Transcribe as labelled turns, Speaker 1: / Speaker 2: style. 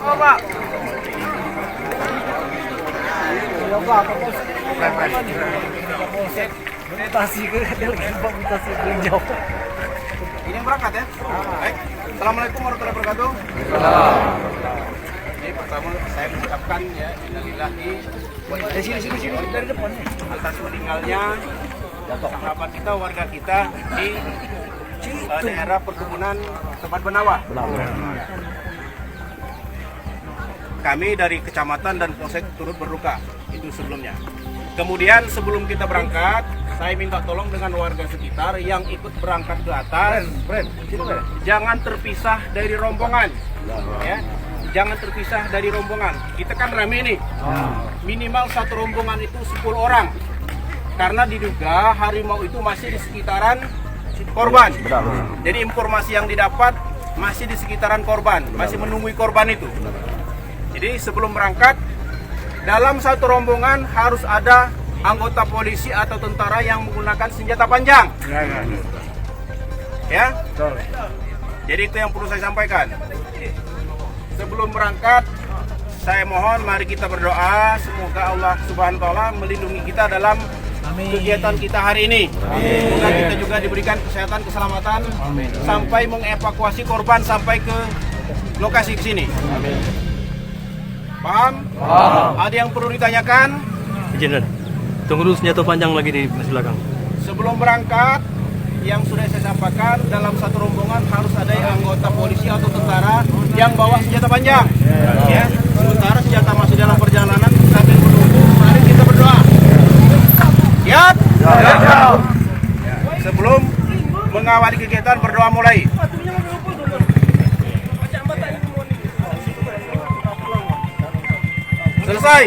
Speaker 1: Pak. Mutasi ke mutasi hijau. Ini yang berangkat ya? Baik. Assalamualaikum warahmatullahi wabarakatuh. Ini pertama saya mengucapkan ya innalillahi sini dari depan atas meninggalnya sahabat kita, warga kita di daerah perkebunan tempat Benawa. Kami dari kecamatan dan polsek turut berduka itu sebelumnya. Kemudian sebelum kita berangkat, saya minta tolong dengan warga sekitar yang ikut berangkat ke atas, jangan terpisah dari rombongan, ya. Jangan terpisah dari rombongan. Kita kan rame nih, minimal satu rombongan itu 10 orang, karena diduga harimau itu masih di sekitaran korban. Jadi informasi yang didapat masih di sekitaran korban, masih menunggu korban itu. Jadi sebelum berangkat, dalam satu rombongan harus ada anggota polisi atau tentara yang menggunakan senjata panjang. Ya. Jadi itu yang perlu saya sampaikan. Sebelum berangkat, saya mohon mari kita berdoa semoga Allah Subhanahu wa taala melindungi kita dalam kegiatan kita hari ini. Semoga kita juga diberikan kesehatan, keselamatan sampai mengevakuasi korban sampai ke lokasi sini. Paham? Ada yang perlu ditanyakan?
Speaker 2: Izin, tunggu dulu, senjata panjang lagi di belakang.
Speaker 1: Sebelum berangkat, yang sudah saya sampaikan, dalam satu rombongan harus ada anggota polisi atau tentara yang bawa senjata panjang. Ya, sementara senjata masih dalam perjalanan sambil menunggu, mari kita berdoa. Siap? Sebelum mengawali kegiatan, berdoa mulai. Selesai.